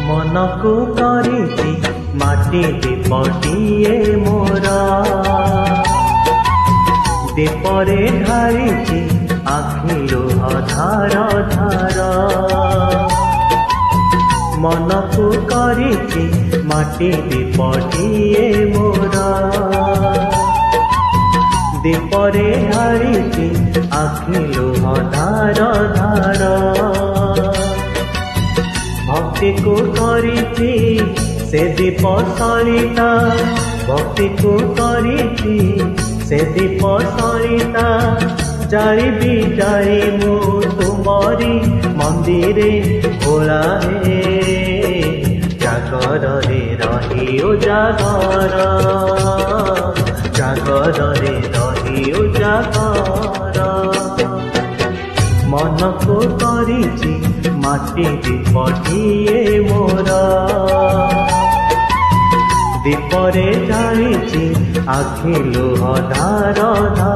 मन को करी माटी दीपटिए मोर दीपरे ढाली आखि लुह धार धार मन को करी माटी दीपटिए मोर दीपरे ढाली आखि लुह धार धार भक्ति को करी से दीप सरिता भक्ति को करी से दीप सरिता जाइबी जाई मु तुमरी मंदिरे भोला हे जागर रे रही उजागर जागर रे रही उजागर मन को करी माटी दीपटिए मोर दीपरे ढाली आखि लुह धार धार।